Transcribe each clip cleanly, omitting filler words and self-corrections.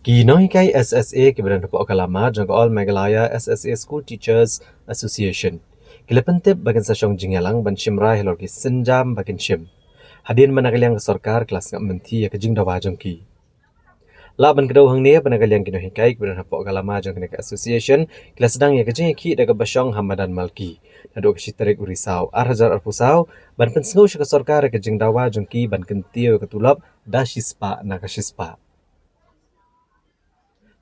Kinoy kay SSA kibaran po kalama jang All Meghalaya SSA School Teachers Association. Kilapantip bagan sa siyong jingalang banshimra hilor ki sinjam bagan shim. Hadin managalyang sarkar kelas ngak menti ya kajing dawa jang ki. Laban kedaw hang niya panagalyang kinoy kay kibaran po kalama jang kinek association kelas sedang ya kajing ki daga basyong Hamadan Malki. Nado kashitarik urisau arhajar arpusau ban pensngo siya ka sarkar kajing dawa jang ki ban kentiyo katulap da shispa na kashispa.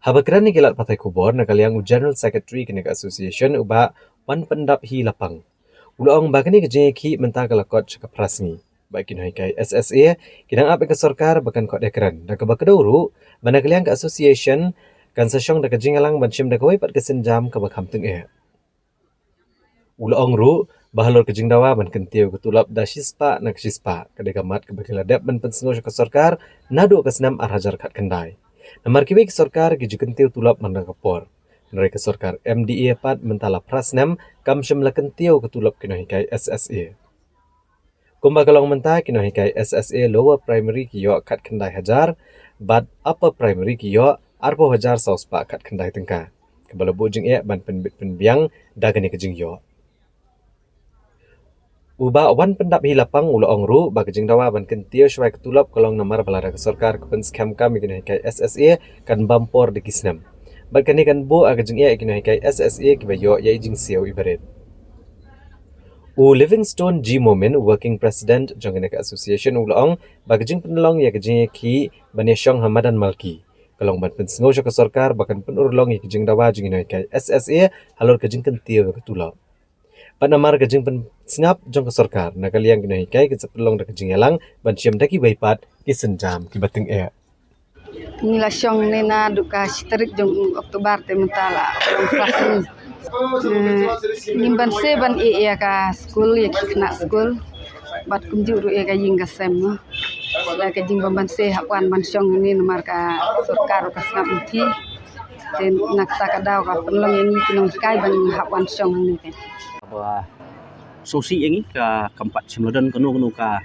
Habakran ni gilat patai kubor nakaliang General Secretary kinek association uba wan pendap hi lapang. Ulaong bagani ke ki mentah kalakot cakap prasni. Baik kinoy kay SSA kinang ape ke sarkar bakan kot ekran. Da kabakaduru banakaliang ke association kan sasyong da kajingalang banshim da kawai pat kesenjam ke bakam teng Ulaong ru bahalor kejing dawa ban kentiau ketulap da shispa nak shispa kadekamat ke bakiladep ban pensengo ke sarkar nadu kesenam arhajar kat kendai. Namar kiwik sarkar gijukentiu tulap mandang kapor. Mereka sarkar MDA pat mentala prasnam kam syamla kentiu ketulap kinohikai SSA. Kumba kalong mentah kinohikai SSA lower primary kiyo kat kendai hajar, but upper primary kiyo arpo hajar sauspa kat kendai tengka. Kebala bujing ban penbit penbiang dagani kejing yo. Uba wan pendap hilapang ulaong ru bagajing dawa ban kentiu syawai ketulap kalong namar balada ke sarkar kepen scam kami kena hikai SSA kan bampor di kisnam. Bagani kan bu agajing kena hikai SSA kibayo ya ijing siau ibarat. Livingstone G Moment working president jong kena association ulaong bagajing penelong ya kajing ki banesyong Hamadan Malki. Kalong ban pensengo ke sarkar bakan penurlong ya kajing dawa jong kena hikai SSA halor kajing kentiu ketulap. Panamar kajing pen snap jong ke sarkar nakaliang kinoy kay kesepelong da kajing yalang ban siam daki baipat kisenjam kibating Nilasyong nena duka siterik jong Oktober te mentala orang klasni. Nimban se ban ya ka school ya kena school bat kunjuru ya ka jing kasem no. La ka jing ban se hakwan ban syong ni nomar ka sarkar ka snap ti. Ten nak ta ka daw ka penlong yang kinong kai ban hakwan syong ni te. Sosi ini ka keempat simuladan kenu ka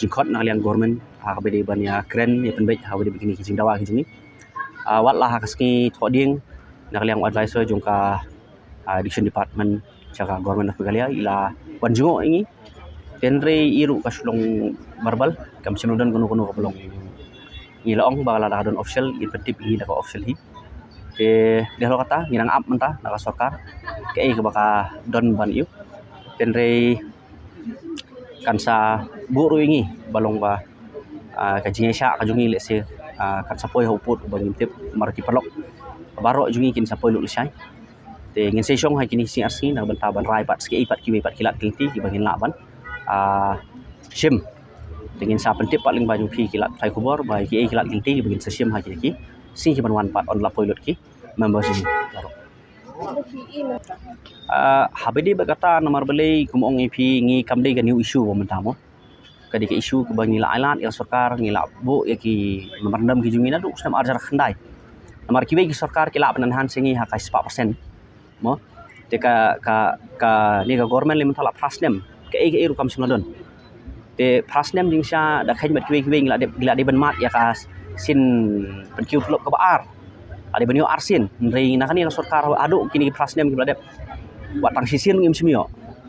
jingkot nakaliang government habede banya keren ya penbaik habede begini kijing dawa kijing ni wat lah kaski thoding nakaliang advisor jongka addiction department cara government of Meghalaya ila wanjungo ini tenre iru kasulong barbal kam simuladan kenu ka belong ilaong bagala dadon official inventive hi daka official hi te dehlo kata nginang up mentah naka sarkar ke ka baka don ban yu tenre kansa buru ingi balong ba kajing sya kajungi lese kan sapoi huput bangin tip marki perlok baro jungi kin sapoi lu lisai te ngin sesong ha kini sing arsi na banta ban rai pat ski pat kiwe pat kilat kilti ki bangin laban shim dengan sa pentip paling banyak pi kilat tai kubor ba ki kilat kilti bangin sesim ha ki sing ki ban wan pat on la poilot ki member sini habedi berkata nomor beli kumong ipi ngi kamdei ka new issue mentamo kadi ka issue ke bangi la island ya sarkar ngi la bu ya ki memandam ki jungina du sam arjar khandai nomor kiwe ki sarkar ki la penanhan singi ha ka 4% mo te ka ni ka government lim thala prasnem ke iru kam simladon te prasnem dingsha da khajmat kiwe ngi la de ban mat ya ka sin penkiu pelok ka baar ada banyo arsin rei nakani na sarkar adu kini prasnem ki bladep wat tang sisin ngim simio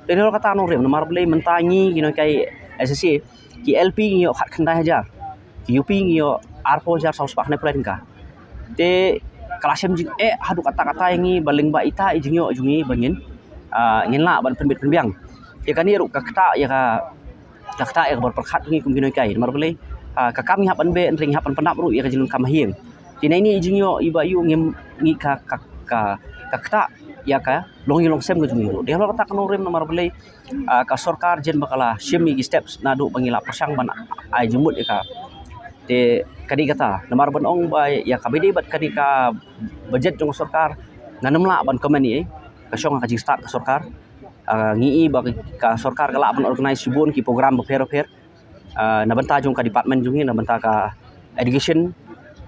te lo kata no rem nomor beli mentangi kino kai SSA ki LP ngio khat khandai hajar ki UP ngio arpo jar saus pak ne pulai ka te kalasem jing hadu kata-kata yangi baling ba ita ijingyo jungi bangin ngin la ban penbit penbiang ya kani ru ka kata ya ka kata ya berperkhat ngi kum kino kai nomor beli ka kami hapan be ring hapan penap ru ya ka jilun kam hieng tina ini ijingyo iba yu ngim ngi ka kata ya ka long sem gujung ru dia lo kata kan rem nomor beli ka sarkar jen bakala shimi steps nadu bangila persang ban ai jumut ya ka te kadi kata nomor ban ong ba ya ka bede bat kadi ka budget jong sarkar nanam la ban komen ni ka syong ka jing start ka sarkar ngi ba ka sarkar kala ban organize subun ki program beper na banta jong ka department jungi na banta ka education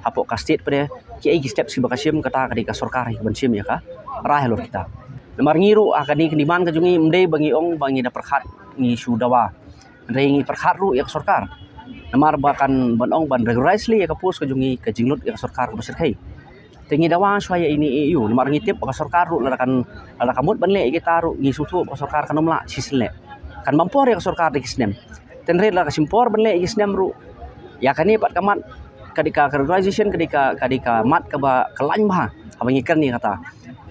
hapok ka state pada ki steps ki bakasim kata kadi ka sarkar ban sim ya ka rahelor kita nomor ngiru akani kendiman ka jungi mde bangi ong bangi da perkhat ngi sudawa rengi perkhat ru ya sarkar nomor bakan ban ong ban regularly ya ka pos ka jungi ka jinglot ya sarkar ka besar kai Tingi dawa supaya ini EU nomor ngitip ke sorkar ru ladakan kamut banle kita ru ngi sutu ke sorkar kanomla sisle. Kan mampor ya ke sorkar di kisnem. Tenre la kasimpor banle kisnem ru. Ya kani pat kamat kadika graduation kadika mat ke ba kelain bah. Abang ikan ni kata.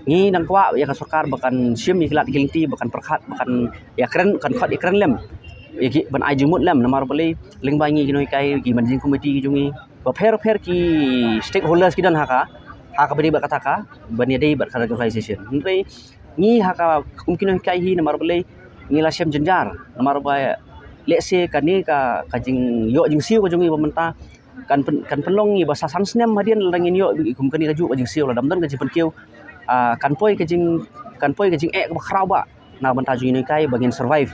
Ngi dan kwa ya ke sorkar bahkan sim iklat gilinti bahkan perkat bahkan ya keren kan khot ikran lem. Iki ban ajumut lem nomor beli ling bangi ginoi kai gi managing committee jungi. Ba pher ki stakeholders kidan haka haka beri kata ka bani dei ber categorization ngai ni haka mungkin kai hi nomor beli ni la sem jenjar nomor ba lese kani ka kajing yo jing siu ko jungi pemerintah kan penlong ni bahasa sansnem hadian langin yo kum kani kaju jing siu la dam dan kajing penkiu kan poi kajing e ka khrau ba na banta jungi ni kai bagian survive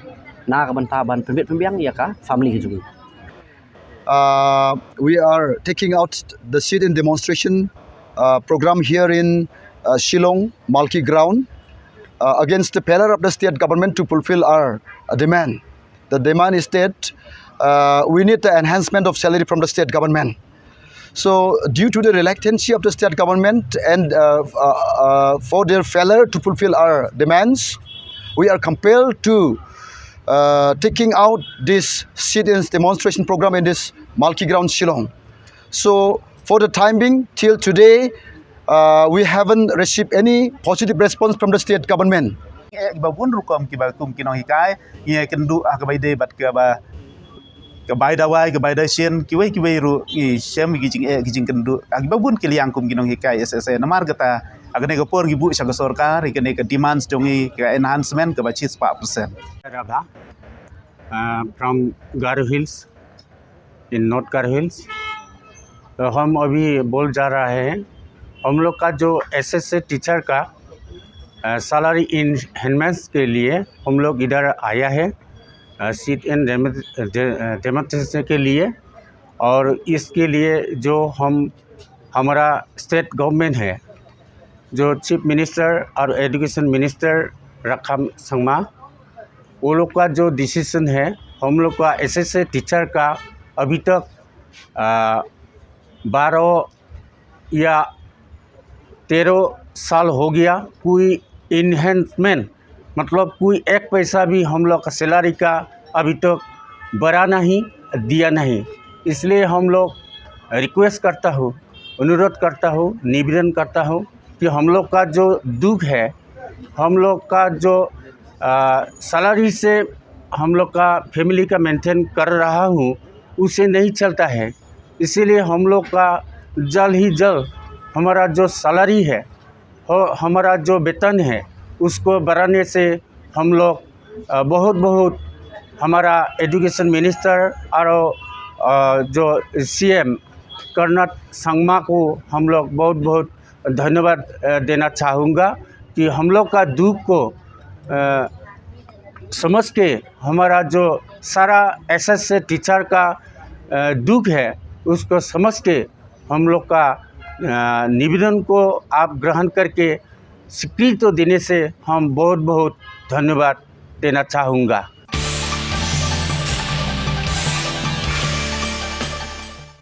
na ka banta ban pembiang ya ka family jungi. We are taking out the sit-in demonstration program here in Shillong, Malki ground, against the failure of the state government to fulfill our demand. The demand is that we need the enhancement of salary from the state government. So due to the reluctancy of the state government and for their failure to fulfill our demands, we are compelled to taking out this sit-in demonstration program in this Malki ground Shillong. So for the time being, till today, we haven't received any positive response from the state government. Babun rukom ki ba kum kinong hikai ye kendu ka bai de bat ka ba ka bai dawai ka bai da sien ki wei ru i sem gi jing kendu ag babun ki liang kum kinong hikai SSA namar gata agne ka por gi bu sa ka sarkar ikane ka demands jongi ka enhancement ka ba 6% Radha from Garo Hills in North Garo Hills. तो हम अभी बोल जा रहा है हम लोग का जो एसएसए टीचर का सैलरी इनहेंसमेंट के लिए हम लोग इधर आया है सीट इन डेमोक्रेसी के लिए और इसके लिए जो हमारा स्टेट गवर्नमेंट है जो चीफ मिनिस्टर और एजुकेशन मिनिस्टर रखम संगमा वो लोग का जो डिसीजन है हम लोग का एसएसए टीचर का अभी तक 12 या 13 साल हो गया कोई इन्हेंसमेंट मतलब कोई एक पैसा भी हम लोग का सैलरी का अभी तक बढ़ा नहीं दिया नहीं। इसलिए हम लोग रिक्वेस्ट करता हूँ अनुरोध करता हूँ निवेदन करता हूँ कि हम लोग का जो दुख है हम लोग का जो सैलरी से हम लोग का फैमिली का मेंटेन कर रहा हूँ उसे नहीं चलता है। इसीलिए हम लोग का जल्द ही जल्द हमारा जो सैलरी है और हमारा जो वेतन है उसको बढ़ाने से हम लोग बहुत हमारा एजुकेशन मिनिस्टर और जो सीएम कर्नल संगमा को हम लोग बहुत धन्यवाद देना चाहूँगा कि हम लोग का दुख को समझ के हमारा जो सारा एसएसए टीचर का दुख है उसको समझ के हम लोग का निवेदन को आप ग्रहण करके स्वीकृति देने से हम बहुत धन्यवाद देना चाहूँगा।